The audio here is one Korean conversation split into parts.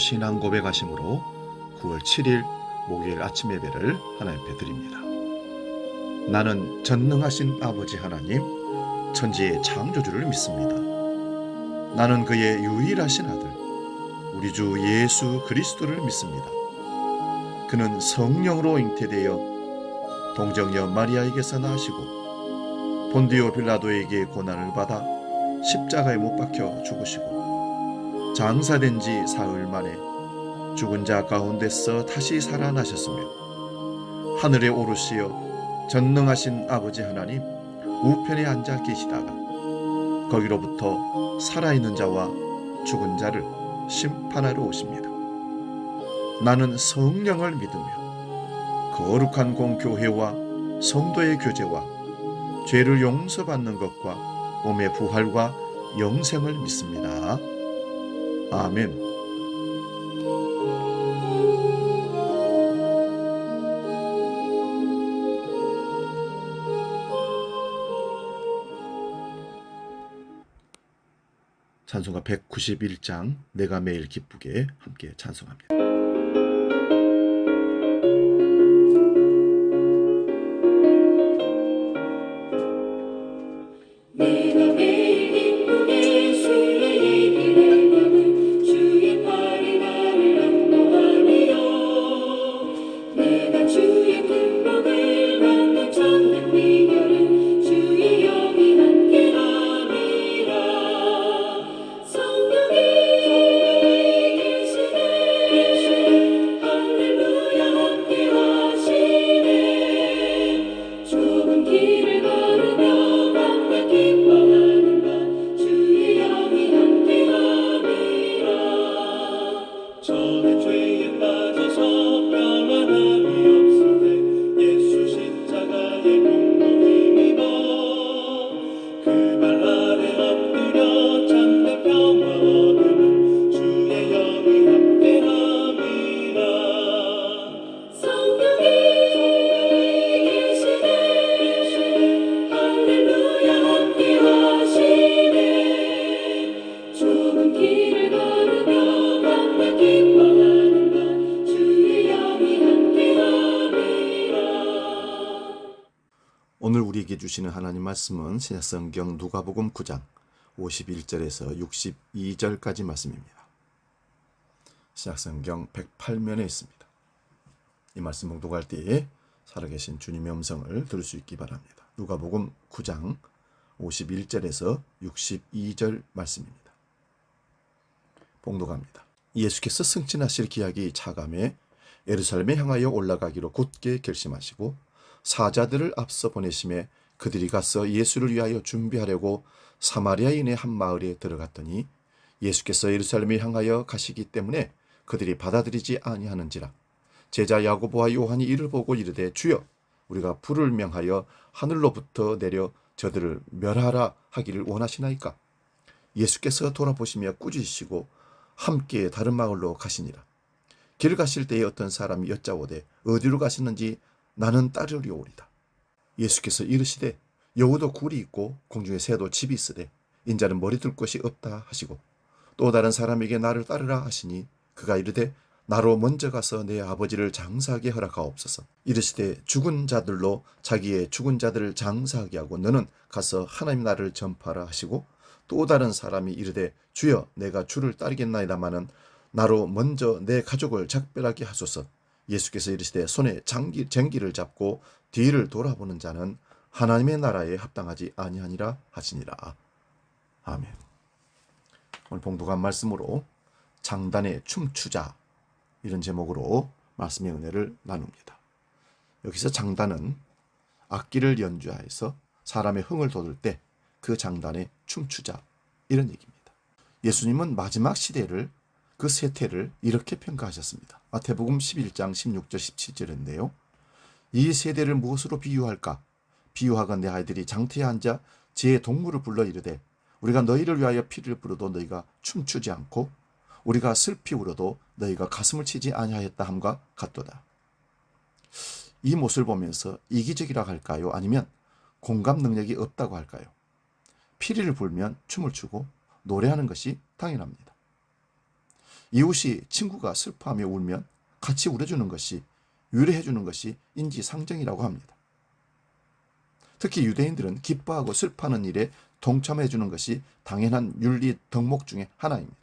신앙 고백하심으로 9월 7일 목요일 아침 예배를 하나님 앞에 드립니다. 나는 전능하신 아버지 하나님, 천지의 창조주를 믿습니다. 나는 그의 유일하신 아들, 우리 주 예수 그리스도를 믿습니다. 그는 성령으로 잉태되어 동정녀 마리아에게서 나시고 본디오 빌라도에게 고난을 받아 십자가에 못 박혀 죽으시고 장사된 지 사흘 만에 죽은 자 가운데서 다시 살아나셨으며 하늘에 오르시어 전능하신 아버지 하나님 우편에 앉아 계시다가 거기로부터 살아있는 자와 죽은 자를 심판하러 오십니다. 나는 성령을 믿으며 거룩한 공교회와 성도의 교제와 죄를 용서받는 것과 몸의 부활과 영생을 믿습니다. 아멘. 찬송가 191장 내가 매일 기쁘게 함께 찬송합니다. 내가 매일 기쁘게 주의 얘기를 나는 주의 팔이 나를 안보하리요. 내가 주의 큰 복을 받는 참된 비결은 주의 영이 함께함이라. 성령이 계시네 할렐루야 함께하시네. 좁은 길을 걸으며 밤낮 기뻐하는 것 주의 영이 함께함이라. 저는 죄에 빠져서 평안함이 없을 때 예수 십자가의 공로 힘입어 그 발 아래 엎드려 참된 평화 얻으면 주의 영이 함께함이라. 성령이 계시네 할렐루야 함께하시네. 좁은 길을 걸으며 밤낮 기뻐하는 것 주의 영이 함께함이라. 오늘 우리에게 주시는 하나님 말씀은 신약성경 누가복음 9장 51절에서 62절까지 말씀입니다. 신약성경 108면에 있습니다. 이 말씀 봉독할 때에 살아계신 주님의 음성을 들을 수 있기 바랍니다. 누가복음 9장 51절에서 62절 말씀입니다. 봉독합니다. 예수께서 승천하실 기약이 차감해 예루살렘에 향하여 올라가기로 곧게 결심하시고 사자들을 앞서 보내심에 그들이 가서 예수를 위하여 준비하려고 사마리아인의 한 마을에 들어갔더니 예수께서 예루살렘에 향하여 가시기 때문에 그들이 받아들이지 아니하는지라. 제자 야고보와 요한이 이를 보고 이르되 주여 우리가 불을 명하여 하늘로부터 내려 저들을 멸하라 하기를 원하시나이까. 예수께서 돌아보시며 꾸짖으시고 함께 다른 마을로 가시니라. 길 가실 때에 어떤 사람이 여짜오되 어디로 가시는지 나는 따르려오리다. 예수께서 이르시되 여우도 굴이 있고 공중에 새도 집이 있으되 인자는 머리 둘 곳이 없다 하시고 또 다른 사람에게 나를 따르라 하시니 그가 이르되 나로 먼저 가서 내 아버지를 장사하게 허락하옵소서. 이르시되 죽은 자들로 자기의 죽은 자들을 장사하게 하고 너는 가서 하나님 나라를 전파하라 하시고 또 다른 사람이 이르되 주여 내가 주를 따르겠나이다마는 나로 먼저 내 가족을 작별하게 하소서. 예수께서 이르시되 손에 쟁기를 잡고 뒤를 돌아보는 자는 하나님의 나라에 합당하지 아니하니라 하시니라. 아멘. 오늘 봉독한 말씀으로 장단의 춤추자 이런 제목으로 말씀의 은혜를 나눕니다. 여기서 장단은 악기를 연주하여서 사람의 흥을 돋을 때 그 장단에 춤추자 이런 얘기입니다. 예수님은 마지막 시대를 그 세태를 이렇게 평가하셨습니다. 마태복음 11장 16절 17절인데요. 이 세대를 무엇으로 비유할까? 비유하건 내 아이들이 장터에 앉아 제 동물을 불러 이르되 우리가 너희를 위하여 피를 부르도 너희가 춤추지 않고 우리가 슬피 울어도 너희가 가슴을 치지 아니하였다 함과 같도다. 이 모습을 보면서 이기적이라 할까요? 아니면 공감 능력이 없다고 할까요? 피리를 불면 춤을 추고 노래하는 것이 당연합니다. 이웃이 친구가 슬퍼하며 울면 같이 울어주는 것이, 위로해주는 것이 인지상정이라고 합니다. 특히 유대인들은 기뻐하고 슬퍼하는 일에 동참해주는 것이 당연한 윤리 덕목 중에 하나입니다.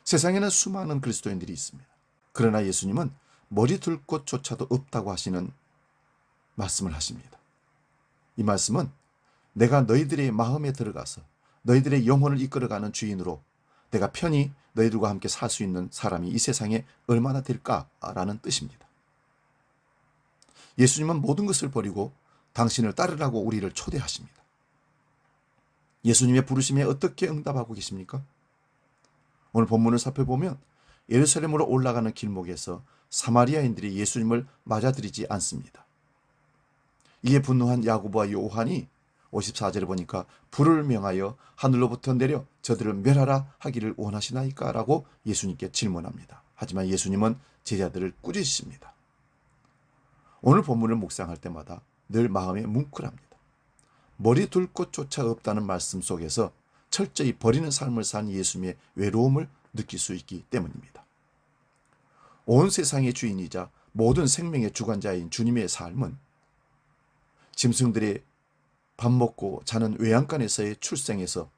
세상에는 수많은 그리스도인들이 있습니다. 그러나 예수님은 머리 둘 곳조차도 없다고 하시는 말씀을 하십니다. 이 말씀은 내가 너희들의 마음에 들어가서 너희들의 영혼을 이끌어가는 주인으로 내가 편히 너희들과 함께 살 수 있는 사람이 이 세상에 얼마나 될까라는 뜻입니다. 예수님은 모든 것을 버리고 당신을 따르라고 우리를 초대하십니다. 예수님의 부르심에 어떻게 응답하고 계십니까? 오늘 본문을 살펴보면 예루살렘으로 올라가는 길목에서 사마리아인들이 예수님을 맞아들이지 않습니다. 이에 분노한 야고보와 요한이 54절에 보니까 불을 명하여 하늘로부터 내려 저들을 멸하라 하기를 원하시나이까? 라고 예수님께 질문합니다. 하지만 예수님은 제자들을 꾸짖으십니다. 오늘 본문을 묵상할 때마다 늘 마음에 뭉클합니다. 머리 둘 곳조차 없다는 말씀 속에서 철저히 버리는 삶을 산 예수님의 외로움을 느낄 수 있기 때문입니다. 온 세상의 주인이자 모든 생명의 주관자인 주님의 삶은 짐승들의 밥 먹고 자는 외양간에서의 출생에서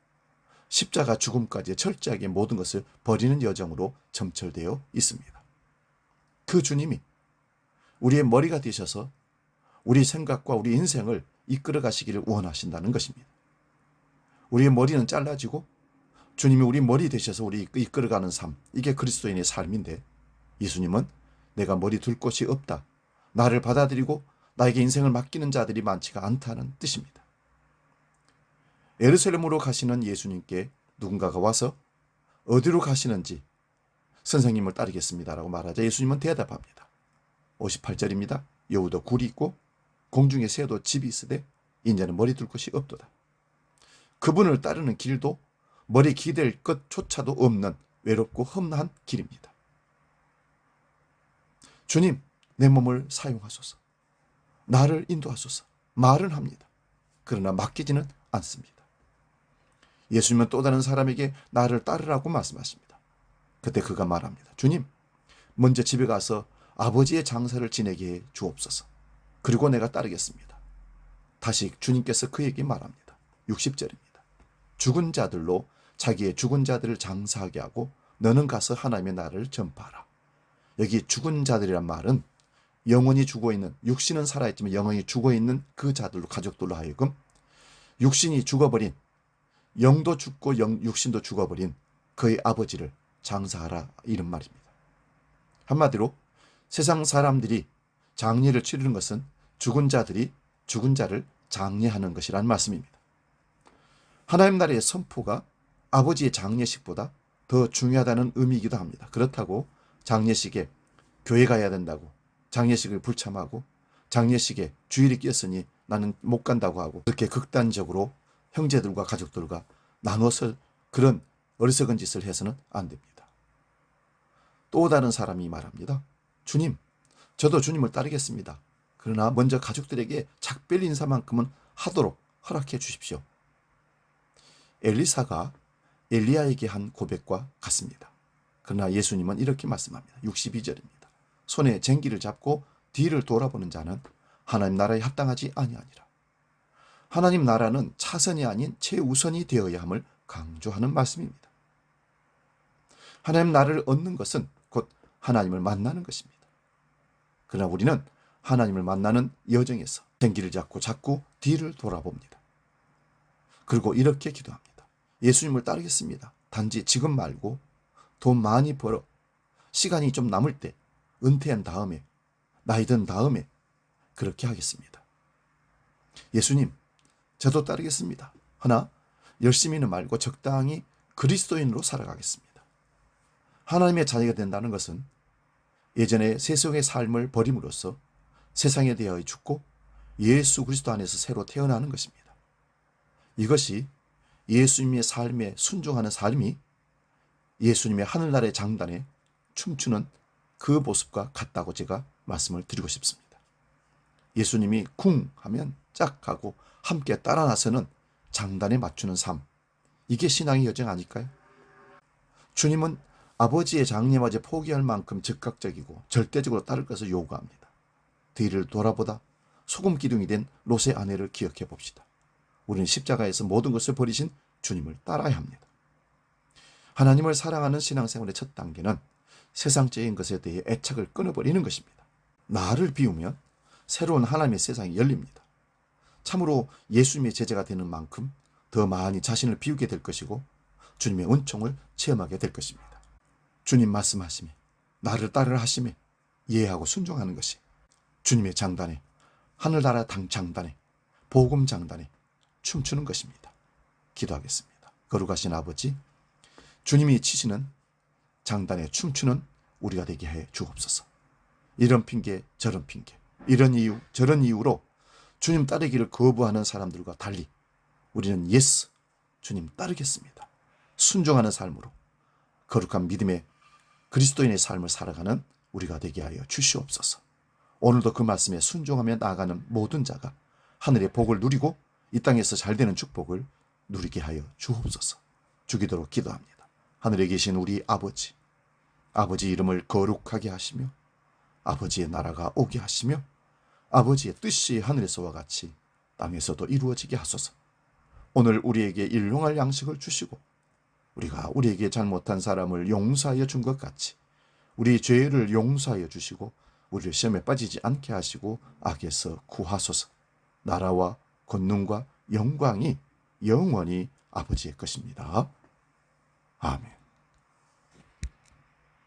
십자가 죽음까지 철저하게 모든 것을 버리는 여정으로 점철되어 있습니다. 그 주님이 우리의 머리가 되셔서 우리 생각과 우리 인생을 이끌어 가시기를 원하신다는 것입니다. 우리의 머리는 잘라지고 주님이 우리 머리 되셔서 우리 이끌어가는 삶, 이게 그리스도인의 삶인데 예수님은 내가 머리 둘 곳이 없다, 나를 받아들이고 나에게 인생을 맡기는 자들이 많지가 않다는 뜻입니다. 예루살렘으로 가시는 예수님께 누군가가 와서 어디로 가시는지 선생님을 따르겠습니다라고 말하자 예수님은 대답합니다. 58절입니다. 여우도 굴이 있고 공중에 새도 집이 있으되 인자는 머리 둘 곳이 없도다. 그분을 따르는 길도 머리 기댈 것조차도 없는 외롭고 험난한 길입니다. 주님, 내 몸을 사용하소서. 나를 인도하소서. 말은 합니다. 그러나 맡기지는 않습니다. 예수님은 또 다른 사람에게 나를 따르라고 말씀하십니다. 그때 그가 말합니다. 주님, 먼저 집에 가서 아버지의 장사를 지내게 해 주옵소서. 그리고 내가 따르겠습니다. 다시 주님께서 그에게 말합니다. 60절입니다. 죽은 자들로 자기의 죽은 자들을 장사하게 하고 너는 가서 하나님의 나라를 전파하라. 여기 죽은 자들이란 말은 영혼이 죽어있는, 육신은 살아있지만 영혼이 죽어있는 그 자들로, 가족들로 하여금 육신이 죽어버린, 영도 죽고 육신도 죽어버린 그의 아버지를 장사하라, 이런 말입니다. 한마디로 세상 사람들이 장례를 치르는 것은 죽은 자들이 죽은 자를 장례하는 것이라는 말씀입니다. 하나님 나라의 선포가 아버지의 장례식보다 더 중요하다는 의미이기도 합니다. 그렇다고 장례식에 교회 가야 된다고, 장례식을 불참하고 장례식에 주일이 끼었으니 나는 못 간다고 하고 그렇게 극단적으로 형제들과 가족들과 나눠서 그런 어리석은 짓을 해서는 안 됩니다. 또 다른 사람이 말합니다. 주님, 저도 주님을 따르겠습니다. 그러나 먼저 가족들에게 작별 인사만큼은 하도록 허락해 주십시오. 엘리사가 엘리야에게 한 고백과 같습니다. 그러나 예수님은 이렇게 말씀합니다. 62절입니다. 손에 쟁기를 잡고 뒤를 돌아보는 자는 하나님 나라에 합당하지 아니하니라. 하나님 나라는 차선이 아닌 최우선이 되어야 함을 강조하는 말씀입니다. 하나님 나라를 얻는 것은 곧 하나님을 만나는 것입니다. 그러나 우리는 하나님을 만나는 여정에서 쟁기를 잡고 자꾸 뒤를 돌아봅니다. 그리고 이렇게 기도합니다. 예수님을 따르겠습니다. 단지 지금 말고 돈 많이 벌어 시간이 좀 남을 때, 은퇴한 다음에, 나이 든 다음에 그렇게 하겠습니다. 예수님, 저도 따르겠습니다. 하나 열심히는 말고 적당히 그리스도인으로 살아가겠습니다. 하나님의 자녀가 된다는 것은 예전에 세속의 삶을 버림으로써 세상에 대하여 죽고 예수 그리스도 안에서 새로 태어나는 것입니다. 이것이 예수님의 삶에 순종하는 삶이 예수님의 하늘나라의 장단에 춤추는 그 모습과 같다고 제가 말씀을 드리고 싶습니다. 예수님이 쿵 하면 짝 하고 함께 따라 나서는 장단에 맞추는 삶, 이게 신앙의 여정 아닐까요? 주님은 아버지의 장례맞이 포기할 만큼 즉각적이고 절대적으로 따를 것을 요구합니다. 뒤를 돌아보다 소금 기둥이 된 롯의 아내를 기억해 봅시다. 우리는 십자가에서 모든 것을 버리신 주님을 따라야 합니다. 하나님을 사랑하는 신앙생활의 첫 단계는 세상적인 것에 대해 애착을 끊어버리는 것입니다. 나를 비우면 새로운 하나님의 세상이 열립니다. 참으로 예수님의 제자가 되는 만큼 더 많이 자신을 비우게 될 것이고 주님의 은총을 체험하게 될 것입니다. 주님 말씀하시며 나를 따르라 하시며 이해하고 순종하는 것이 주님의 장단에, 하늘나라 장단에, 복음 장단에 춤추는 것입니다. 기도하겠습니다. 거룩하신 아버지, 주님이 치시는 장단에 춤추는 우리가 되게 해 주옵소서. 이런 핑계 저런 핑계, 이런 이유 저런 이유로 주님 따르기를 거부하는 사람들과 달리 우리는 예스, 주님 따르겠습니다. 순종하는 삶으로 거룩한 믿음의 그리스도인의 삶을 살아가는 우리가 되게 하여 주시옵소서. 오늘도 그 말씀에 순종하며 나아가는 모든 자가 하늘의 복을 누리고 이 땅에서 잘되는 축복을 누리게 하여 주옵소서. 주기도로 기도합니다. 하늘에 계신 우리 아버지, 아버지 이름을 거룩하게 하시며 아버지의 나라가 오게 하시며 아버지의 뜻이 하늘에서와 같이 땅에서도 이루어지게 하소서. 오늘 우리에게 일용할 양식을 주시고 우리가 우리에게 잘못한 사람을 용서하여 준 것 같이 우리 죄를 용서하여 주시고 우리를 시험에 빠지지 않게 하시고 악에서 구하소서. 나라와 권능과 영광이 영원히 아버지의 것입니다. 아멘.